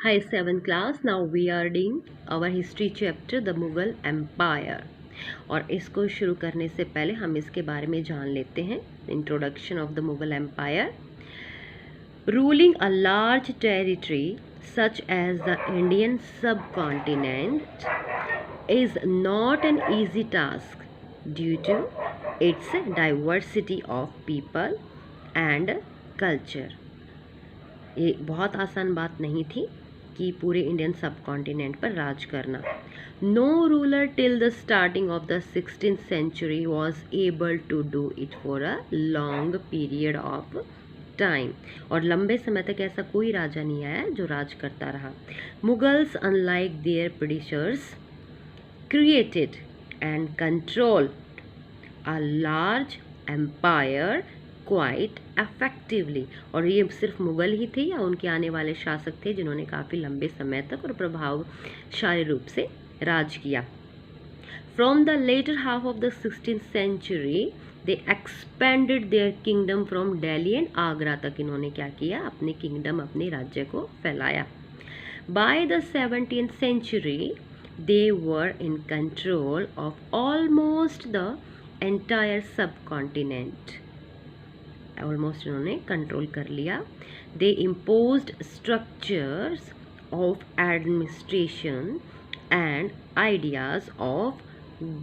Hi, 7th class. Now we are doing our history chapter, the Mughal Empire. और इसको शुरू करने से पहले हम इसके बारे में जान लेते हैं. Introduction of the Mughal Empire. Ruling a large territory such as the Indian subcontinent is not an easy task due to its diversity of people and culture. ये बहुत आसान बात नहीं थी कि पूरे इंडियन सब कॉन्टिनेंट पर राज करना. No ruler till the starting of the 16th century was able to do it for a long period of time. और लंबे समय तक ऐसा कोई राजा नहीं आया जो राज करता रहा. Mughals unlike their predecessors created and controlled a large empire quite effectively. और ये सिर्फ मुगल ही थे या उनके आने वाले शासक थे जिन्होंने काफ़ी लंबे समय तक और प्रभावशाली रूप से राज किया. From the later half of the 16th century they expanded their kingdom from Delhi and Agra तक इन्होंने क्या किया, अपने किंगडम, अपने राज्य को फैलाया. By the 17th century they were in control of almost the entire subcontinent. Almost इन्होंने कंट्रोल कर लिया. They imposed structures of administration and ideas of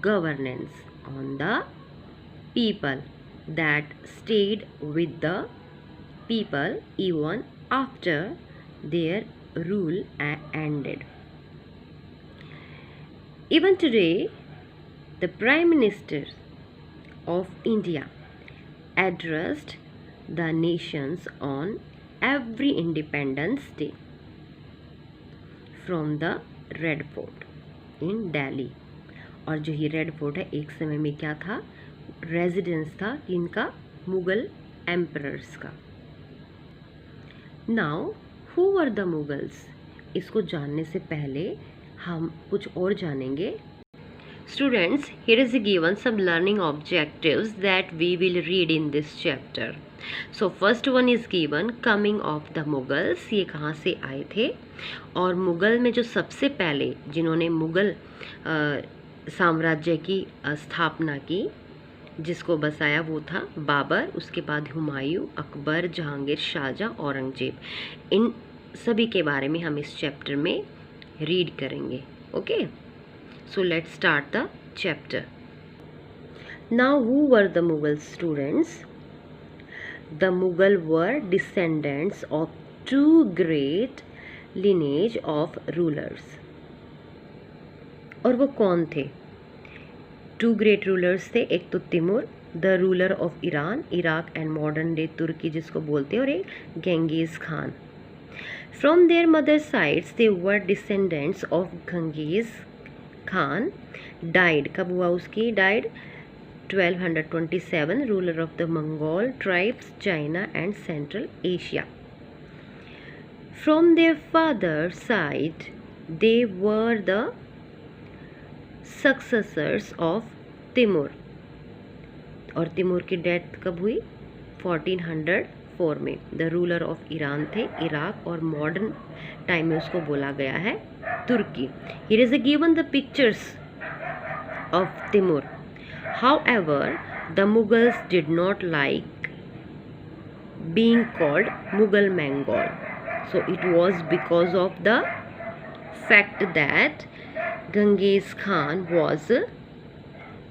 governance on the people that stayed with the people even after their rule ended. Even today, the Prime Minister of India addressed the nations on every Independence Day from the Red Fort in Delhi. और जो ये red fort है एक समय में क्या था, residence था इनका, मुगल एम्परर्स का. Now who were the Mughals, इसको जानने से पहले हम कुछ और जानेंगे. Students, here is given some learning objectives that we will read in this chapter. So first one is given coming of the Mughals. ये कहाँ से आए थे, और मुगल में जो सबसे पहले जिन्होंने मुगल साम्राज्य की स्थापना की, जिसको बसाया, वो था बाबर. उसके बाद हुमायूं, अकबर, जहांगीर, शाहजहां, औरंगजेब. इन सभी के बारे में हम इस चैप्टर में रीड करेंगे. Okay, so let's start the chapter. Now who were the Mughal students? The Mughal were descendants of two great lineage of rulers. और वो कौन थे? टू ग्रेट रूलर्स थे. एक तो Timur, the ruler of Iran, Iraq and modern day Turkey जिसको बोलते हैं, और एक Genghis Khan. From their mother sides they were descendants of Genghis Khan. Died, कब हुआ उसकी died, 1227, ruler of the Mongol tribes, China and Central Asia. From their father side they were the successors of Timur. और Timur की death कब हुई, 1404 में. The ruler of Iran थे, Iraq और मॉडर्न टाइम में उसको बोला गया है तुर्की. Here is given the pictures of Timur. However, the Mughals did not like being called Mughal Mongol. So it was because of the fact that Genghis Khan was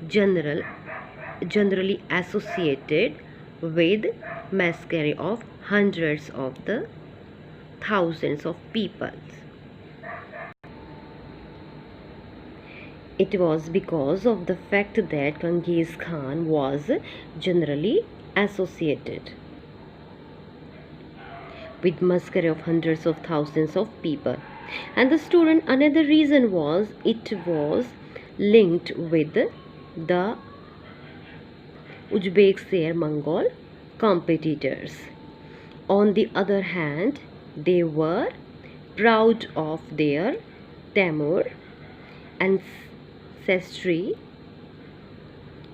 generally associated with massacre of hundreds of the thousands of people. It was because of the fact that Genghis Khan was generally associated with massacre of hundreds of thousands of people. And the student, another reason was it was linked with the Uzbeks, their Mongol competitors. On the other hand, they were proud of their Timur ancestry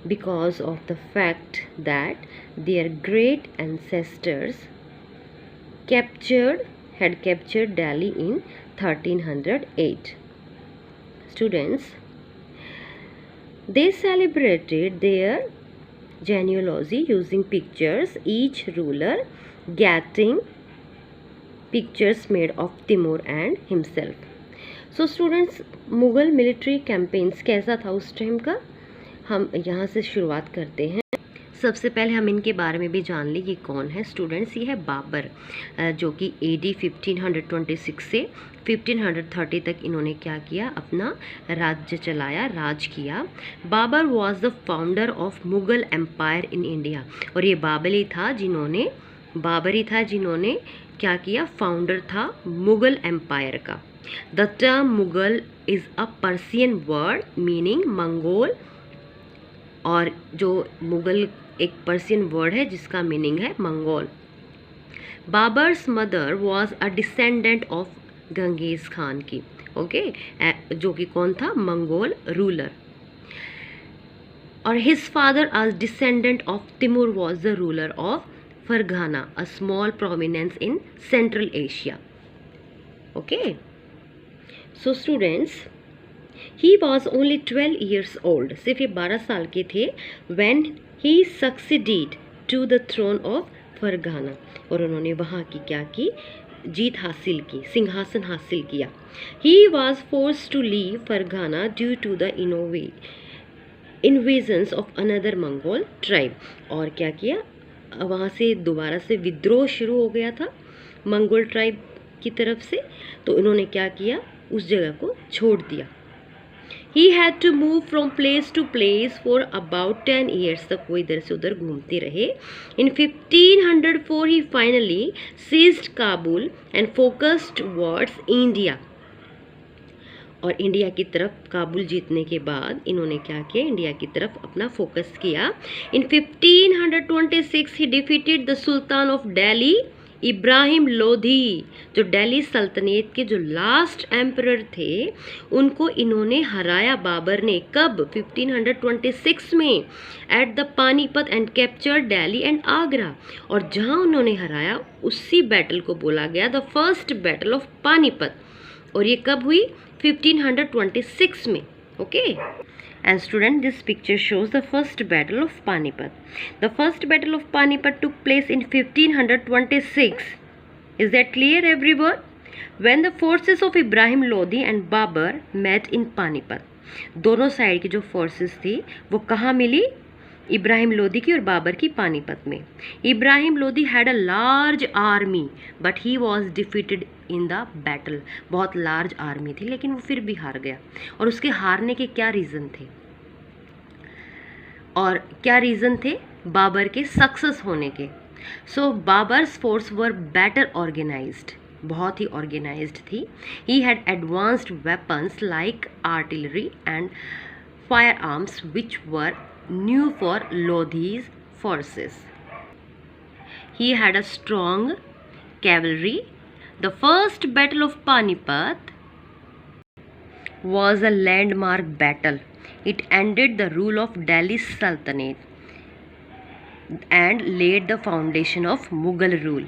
because of the fact that their great ancestors captured had captured Delhi in 1308. Students, they celebrated their genealogy using pictures, each ruler getting pictures made of Timur and himself. So students, Mughal military campaigns कैसा था उस time का, हम यहाँ से शुरुआत करते हैं। सबसे पहले हम इनके बारे में भी जान लें, ये कौन है स्टूडेंट्स। ये है बाबर, जो कि AD 1526 से 1530 तक इन्होंने क्या किया, अपना राज्य चलाया, राज किया। Babar was the founder of Mughal empire in India, और ये बाबर ही था जिन्होंने क्या किया, फाउंडर था मुग़ल एम्पायर का। The term Mughal is a Persian word meaning Mongol, और जो मुग़ल एक पर्सियन वर्ड है जिसका मीनिंग है Mongol. Babar's mother was a descendant of Genghis Khan की, ओके, जो कि कौन था, मंगोल रूलर। और his father as descendant of Timur was the ruler of Fergana, a small province in Central Asia. Okay, so students, he was only 12 years old, सिर्फ ये 12 साल के थे, when he succeeded to the throne of Fergana, और उन्होंने वहाँ की क्या की, जीत हासिल की, सिंहासन हासिल किया। He was forced to leave Fergana due to the invasions of another Mongol tribe, और क्या किया, वहाँ से दोबारा से विद्रोह शुरू हो गया था मंगोल ट्राइब की तरफ से, तो उन्होंने क्या किया, उस जगह को छोड़ दिया। He had to move from place to place for about 10 years, तक वो इधर से उधर घूमते रहे। In 1504 he finally seized Kabul and focused towards India, और इंडिया की तरफ काबुल जीतने के बाद इन्होंने क्या किया, इंडिया की तरफ अपना फोकस किया। In 1526 he defeated the Sultan of Delhi, Ibrahim Lodhi, जो दिल्ली सल्तनत के जो लास्ट एम्परर थे, उनको इन्होंने हराया बाबर ने। कब, 1526 में, at the Panipat and capture Delhi and Agra, और जहां उन्होंने हराया उसी बैटल को बोला गया the first battle of Panipat, और ये कब हुई, 1526 में। Okay, and student, this picture shows the first battle of Panipat. The first battle of Panipat took place in 1526. Is that clear everyone? When the forces of Ibrahim Lodi and Babur met in Panipat. दोनों side की जो forces थी वो कहाँ मिली, इब्राहिम लोदी की और बाबर की पानीपत में। Ibrahim Lodi had a large army but he was defeated in the battle, बहुत लार्ज आर्मी थी लेकिन वो फिर भी हार गया। और उसके हारने के क्या रीज़न थे, और क्या रीज़न थे बाबर के सक्सेस होने के। So Babur's force were better organised, बहुत ही ऑर्गेनाइज्ड थी। He had advanced weapons like artillery and fire arms which were new for Lodhis forces. He had a strong cavalry. The first battle of Panipat was a landmark battle. It ended the rule of Delhi Sultanate and laid the foundation of Mughal rule.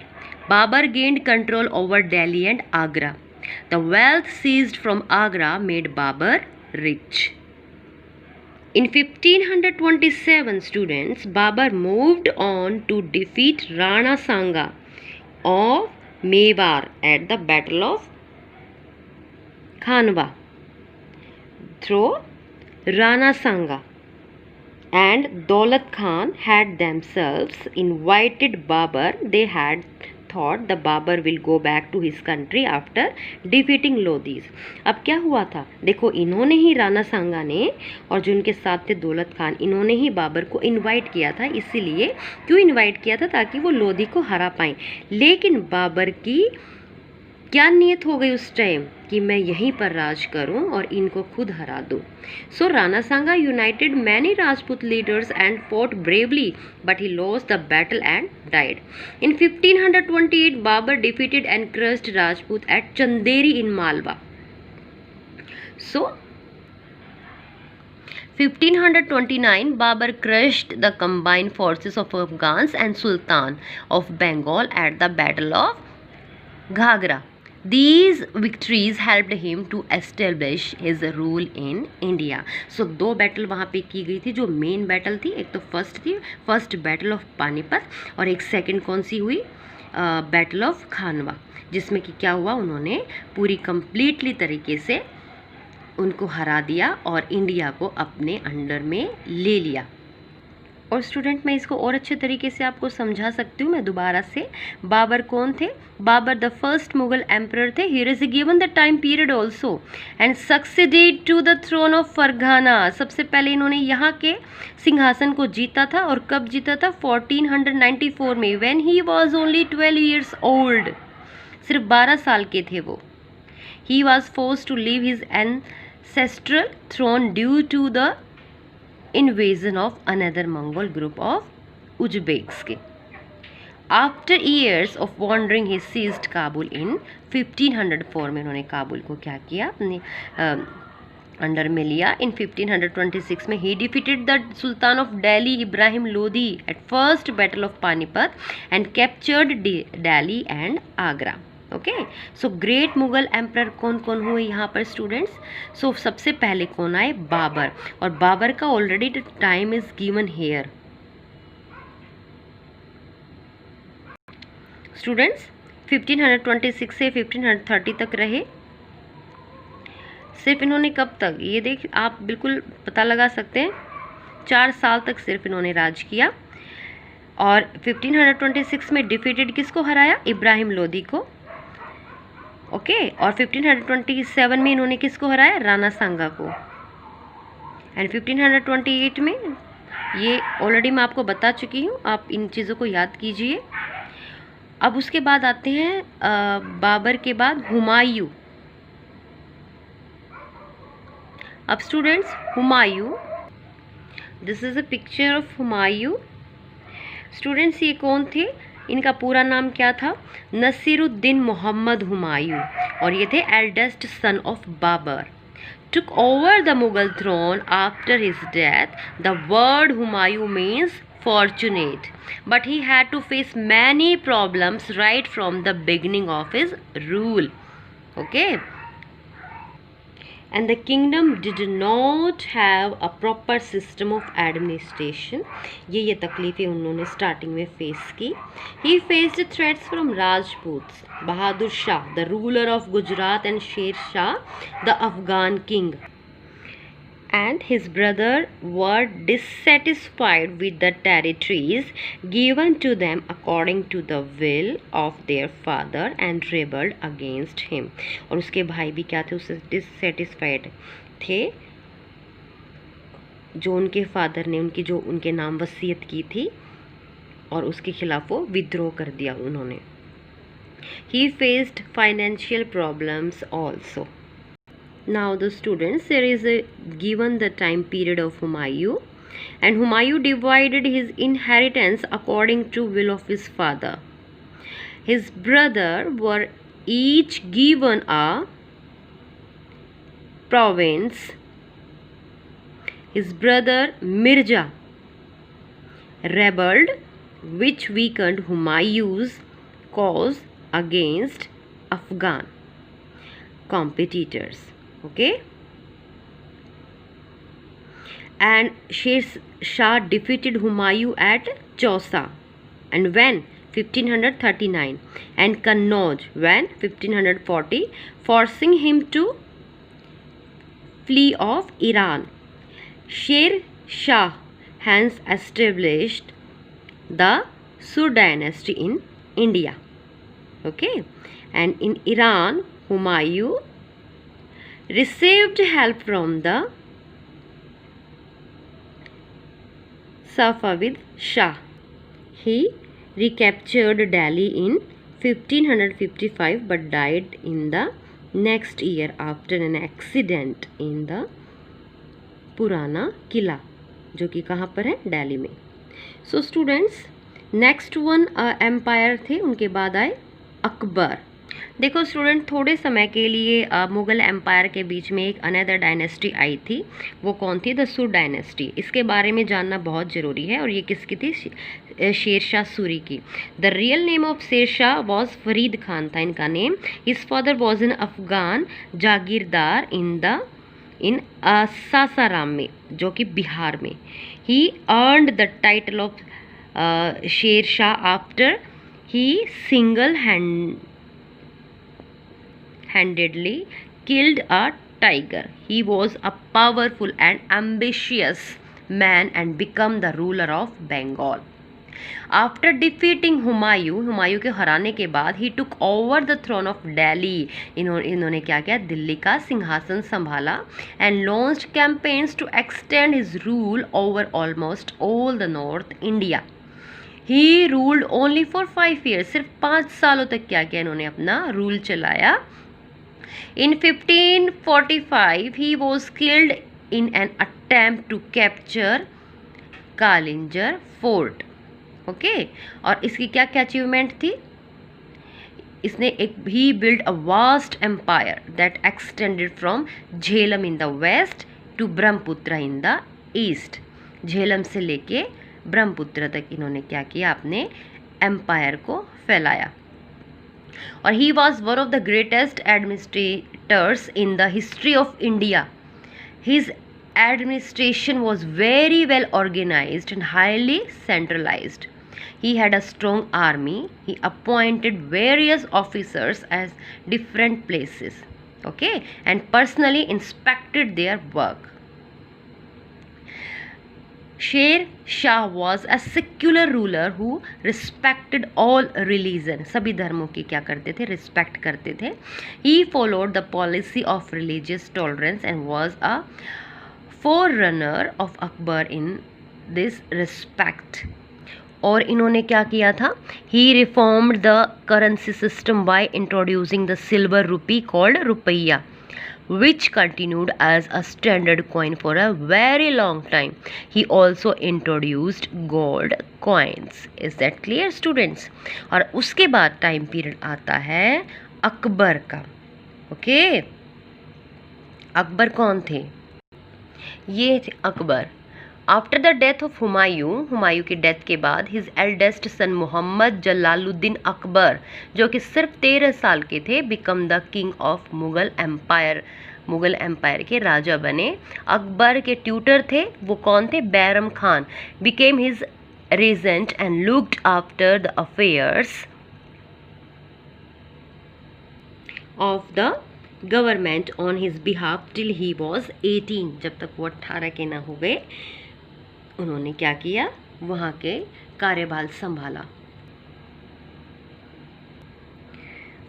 Babur gained control over Delhi and Agra. The wealth seized from Agra made Babur rich. In 1527, students, Babur moved on to defeat Rana Sanga of Mewar at the Battle of Khanwa. Through Rana Sanga and Daulat Khan had themselves invited Babur. They had thought the Babur will go back to his country after defeating Lodhis. अब क्या हुआ था, देखो इन्होंने ही, राणा सांगा ने और जो उनके साथ थे दौलत खान, इन्होंने ही बाबर को इनवाइट किया था। इसीलिए क्यों इनवाइट किया था, ताकि वो लोधी को हरा पाएं। लेकिन बाबर की क्या नियत हो गई उस टाइम कि मैं यहीं पर राज करूं और इनको खुद हरा दूं। So Rana Sanga united many Rajput leaders and fought bravely but he lost the battle and died. In 1528 Babur defeated and crushed Rajput at Chanderi in Malwa. So 1529 Babur crushed the combined forces of Afghans and Sultan of Bengal at the Battle of Ghaghra. These victories helped him to establish his rule in India. So 2 battle वहाँ पे की गई थी जो main battle थी। एक तो first battle of Panipat और एक सेकंड कौन सी हुई, बैटल ऑफ खानवा, जिसमें कि क्या हुआ, उन्होंने पूरी कंप्लीटली तरीके से उनको हरा दिया और इंडिया को अपने अंडर में ले लिया। और स्टूडेंट मैं इसको और अच्छे तरीके से आपको समझा सकती हूँ। मैं दोबारा से, बाबर कौन थे, Babur the first Mughal emperor थे। Here is given the time period also and succeeded to the throne of Fergana. सबसे पहले इन्होंने यहाँ के सिंहासन को जीता था और कब जीता था, 1494 में, when he was only 12 years old. सिर्फ 12 साल के थे वो। He was forced to leave his ancestral throne due to the invasion of another Mongol group of Uzbeks. After years of wandering he seized Kabul in 1504 में उन्होंने काबुल को क्या किया, अपने अंडर में लिया। इन 1526 में he defeated the Sultan of Delhi Ibrahim Lodi at first battle of Panipat and captured Delhi and Agra. Okay, so great Mughal emperor कौन कौन हुए यहाँ पर स्टूडेंट्स। सो सबसे पहले कौन आए, बाबर। और बाबर का already time is given here students. 1526 से 1530 तक रहे। सिर्फ इन्होंने कब तक, ये देख आप बिल्कुल पता लगा सकते हैं, 4 साल तक सिर्फ इन्होंने राज किया। और 1526 में डिफीटेड किसको हराया, इब्राहिम लोदी को। ओके, और 1527 में इन्होंने किसको हराया, राणा सांगा को। एंड 1528 में, ये ऑलरेडी मैं आपको बता चुकी हूँ, आप इन चीज़ों को याद कीजिए। अब उसके बाद आते हैं बाबर के बाद हुमायूं। अब students Humayun, this is a picture of Humayun. Students ये कौन थे, इनका पूरा नाम क्या था, नसीरुद्दीन मोहम्मद हुमायूं, और ये थे eldest son of Babar. took over the Mughal throne after his death. The word Humayun means fortunate, but he had to face many problems right from the beginning of his rule. Okay, and the kingdom did not have a proper system of administration. ये तकलीफ़ें उन्होंने starting में face की। He faced threats from Rajputs, Bahadur Shah, the ruler of Gujarat, and Sher Shah, the Afghan king. And his brother were dissatisfied with the territories given to them according to the will of their father and rebelled against him. और उसके भाई भी क्या थे, उससे dissatisfied थे, जो उनके फादर ने जो उनके नाम वसीयत की थी, और उसके खिलाफ वो विद्रोह कर दिया उन्होंने। He faced financial problems also. Now the students, there is a given the time period of Humayun, and Humayun divided his inheritance according to will of his father. His brother were each given a province. His brother Mirza rebelled, which weakened Humayun's cause against Afghan competitors. Okay, and Sher Shah defeated Humayun at Chausa and when 1539 and Kannauj when 1540, forcing him to flee of Iran. Sher Shah hence established the Sur dynasty in India. Okay, and in Iran Humayun received help from the Safavid Shah. He recaptured Delhi in 1555 but died in the next year after an accident in the पुराना किला, जो कि कहाँ पर है, दिल्ली में। So students, next one empire थे, उनके बाद आए अकबर। देखो स्टूडेंट, थोड़े समय के लिए मुगल एम्पायर के बीच में एक अनदर डायनेस्टी आई थी। वो कौन थी? द सुर डायनेस्टी। इसके बारे में जानना बहुत ज़रूरी है। और ये किसकी थी? शेरशाह सूरी की। The real name of Sher Shah was Farid Khan था इनका name. His father was an Afghan jagirdar in Sasaram में, जो कि बिहार में। He earned the title of Sher Shah after he single handedly killed a tiger. He was a powerful and ambitious man and became the ruler of Bengal. After defeating Humayun के हराने के बाद he took over the throne of Delhi. इन्होंने क्या किया? दिल्ली का सिंहासन संभाला and launched campaigns to extend his rule over almost all the North India. He ruled only for 5 years. सिर्फ 5 सालों तक क्या किया इन्होंने? अपना रूल चलाया. In 1545, he was killed in an attempt to capture Kalinjar fort. Okay, और इसकी क्या क्या अचीवमेंट थी? इसने he build a vast empire that extended from Jhelum in the west to Brahmaputra in the east. Jhelum से लेके ब्रह्मपुत्र तक इन्होंने क्या किया? अपने एम्पायर को फैलाया. और he was one of the greatest administrators in the history of India. His administration was very well organized and highly centralized. He had a strong army. He appointed various officers as different places, okay, and personally inspected their work. Sher Shah was a secular ruler who respected all religion. सभी धर्मों की क्या करते थे? Respect करते थे. He followed the policy of religious tolerance and was a forerunner of Akbar in this respect. और इन्होंने क्या किया था? He reformed the currency system by introducing the silver rupee called rupaya, which continued as a standard coin for a very long time. He also introduced gold coins. Is that clear students? और उसके बाद time period आता है अकबर का. Okay, Akbar कौन थे? ये थे Akbar. After the death of Humayun की डेथ के बाद his eldest son Mohammad Jalaluddin Akbar, जो कि सिर्फ 13 साल के थे, become the king of Mughal empire के राजा बने. अकबर के ट्यूटर थे, वो कौन थे? Bairam Khan. Became his regent and looked after the affairs of the government on his behalf till he was 18. जब तक वो 18 के ना हो गए, उन्होंने क्या किया? वहाँ के कार्यभार संभाला.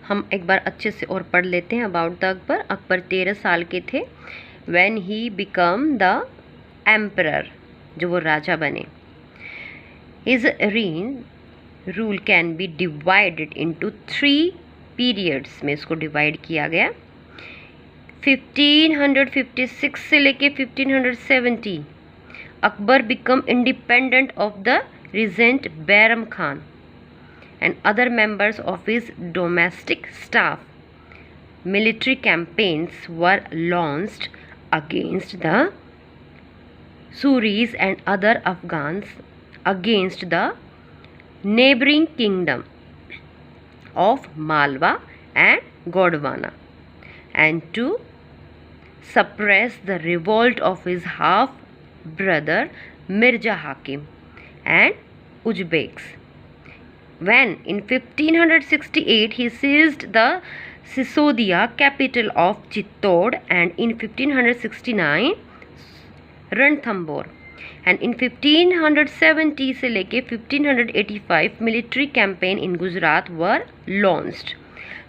हम एक बार अच्छे से और पढ़ लेते हैं अबाउट द अकबर. अकबर 13 साल के थे when he become the emperor, जो वो राजा बने. His rule can be divided into 3 periods में इसको डिवाइड किया गया. 1556 से लेके 1570 Akbar became independent of the regent Bayram Khan and other members of his domestic staff. Military campaigns were launched against the Suris and other Afghans against the neighboring kingdom of Malwa and Gondwana, and to suppress the revolt of his half brother Mirza Hakim and Uzbeks. When in 1568 he seized the Sisodia capital of Chittor, and in 1569 Ranthambore, and in 1570 से लेके 1585 military campaign in Gujarat were launched,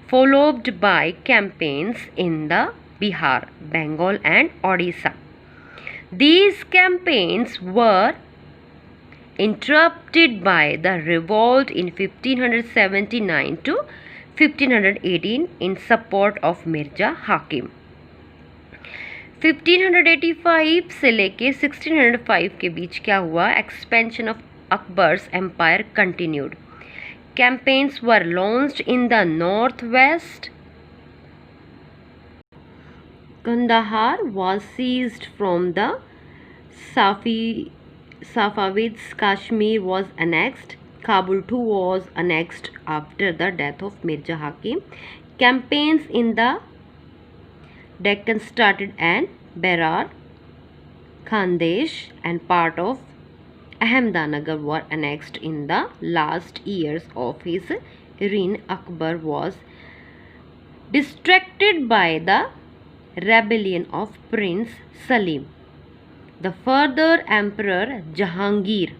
followed by campaigns in the Bihar, Bengal and Odisha. These campaigns were interrupted by the revolt in 1579 to 1518 in support of Mirza Hakim. 1585 से लेके 1605 के बीच क्या हुआ? Expansion of Akbar's empire continued. campaigns were launched in the northwest. Kandahar was seized from the Safavids. Kashmir was annexed. Kabul too was annexed after the death of Mirza Hakim. Campaigns in the Deccan started, and Berar, Khandesh and part of Ahmednagar were annexed in the last years of his reign. Akbar was distracted by the rebellion of Prince Salim. The further Emperor Jahangir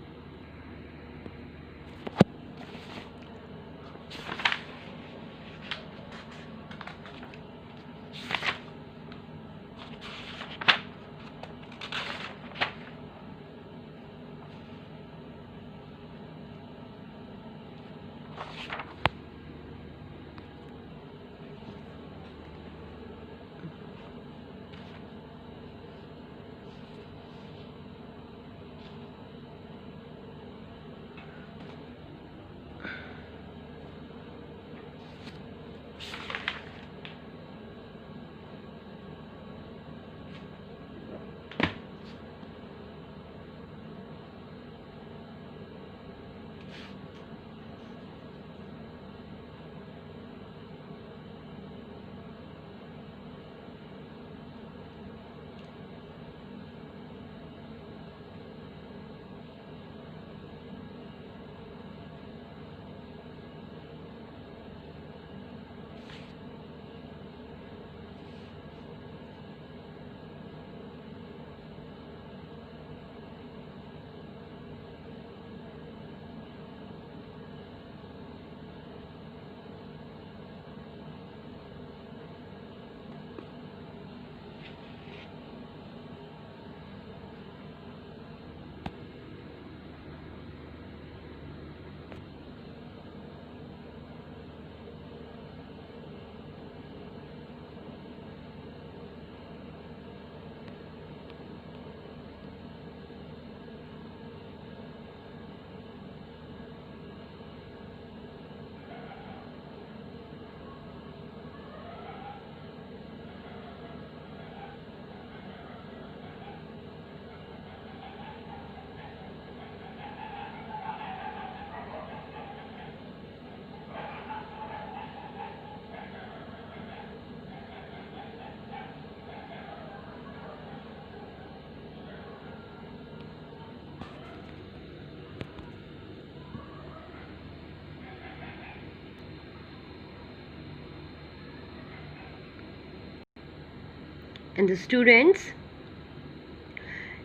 and the students,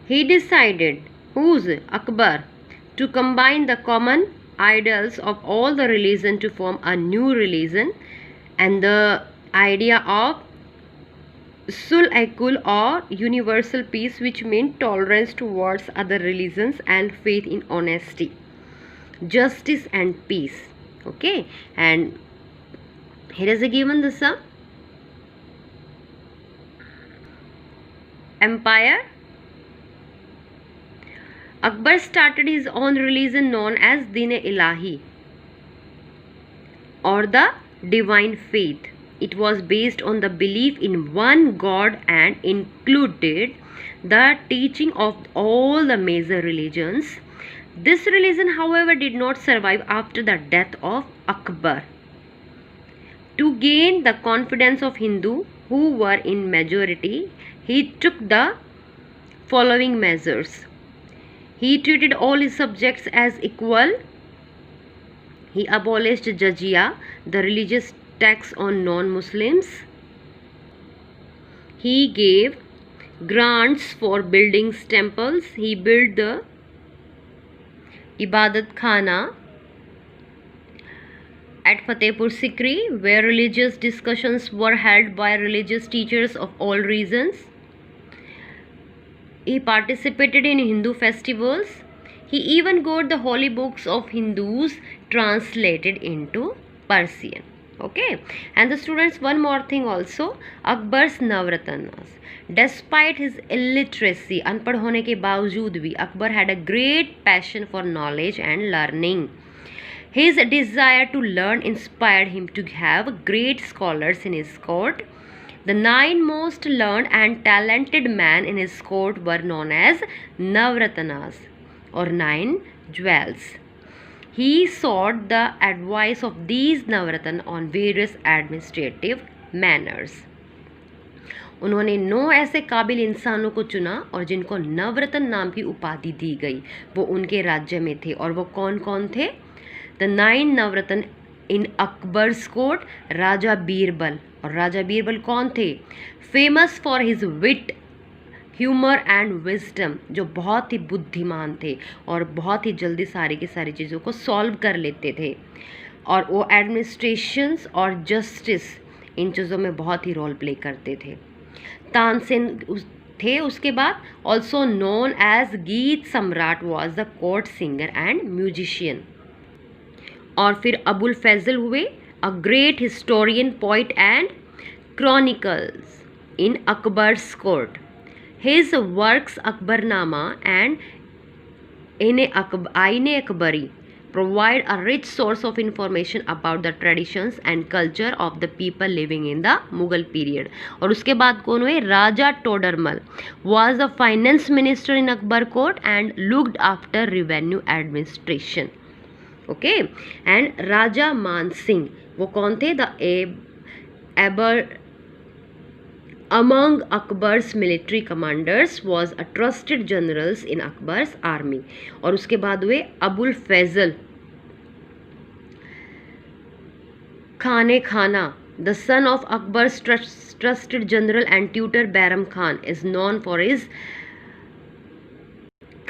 he decided, who's Akbar, to combine the common ideals of all the religion to form a new religion, and the idea of Sul-Akul or universal peace, which meant tolerance towards other religions and faith in honesty, justice and peace. Okay, and here is a given this empire. Akbar started his own religion known as Din-e-Ilahi or the divine faith. It was based on the belief in one God and included the teaching of all the major religions. This religion, however, did not survive after the death of Akbar. To gain the confidence of Hindus who were in majority, he took the following measures. He treated all his subjects as equal. He abolished jizya, the religious tax on non-Muslims. He gave grants for building temples. He built the Ibadat Khana at Fatehpur Sikri, where religious discussions were held by religious teachers of all regions. He participated in Hindu festivals. He even got the holy books of Hindus translated into Persian. Okay, and the students, one more thing also, Akbar's Navratanas. Despite his illiteracy, अनपढ़ होने के बावजूद भी, Akbar had a great passion for knowledge and learning. His desire to learn inspired him to have great scholars in his court. The 9 most learned and talented men in his court were known as Navratnas or 9 jewels. He sought the advice of these Navratna on various administrative matters. उन्होंने 9 ऐसे काबिल इंसानों को चुना और जिनको नवरत्न नाम की उपाधि दी गई, वो उनके राज्य में थे। और वो कौन कौन थे? The 9 Navratna in Akbar's court, Raja Birbal. और राजा बीरबल कौन थे? Famous for his wit, humour and wisdom, जो बहुत ही बुद्धिमान थे और बहुत ही जल्दी सारी की सारी चीज़ों को सॉल्व कर लेते थे। और वो एडमिनिस्ट्रेशंस और जस्टिस इन चीज़ों में बहुत ही रोल प्ले करते थे। तानसेन थे उसके बाद, ऑल्सो नोन एज गीत सम्राट, was the court singer and musician. और फिर अबुल फैजल हुए, a great historian, poet and chronicles in Akbar's court. His works Akbarnama and आईने Akbari provide a rich source of information about the traditions and culture of the people living in the Mughal period. और उसके बाद कौन हुए? राजा Todarmal was the finance minister in Akbar court and looked after revenue administration. Okay, and राजा मान सिंह, वो कौन थे? The among Akbar's military commanders was a trusted generals in Akbar's army. और उसके बाद हुए अबुल फैजल खाना, the son of Akbar's trusted general and tutor Bairam Khan is known for his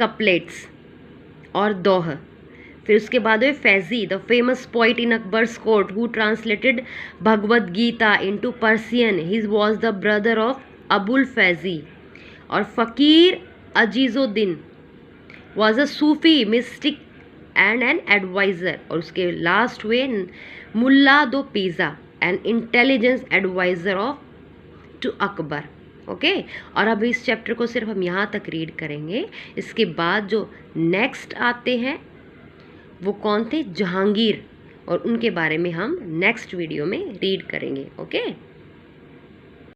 couplets और दोह। फिर उसके बाद हुए Faizi, the famous poet in Akbar's court who translated Bhagavad Gita into Persian. He was the brother of Abul Faizi. और Faqir Azizuddin was a Sufi mystic and an adviser. और उसके last हुए Mulla Do Piaza, an intelligence adviser of to Akbar. Okay, और अब इस चैप्टर को सिर्फ हम यहाँ तक रीड करेंगे। इसके बाद जो नेक्स्ट आते हैं वो कौन थे? जहांगीर, और उनके बारे में हम नेक्स्ट वीडियो में रीड करेंगे। ओके।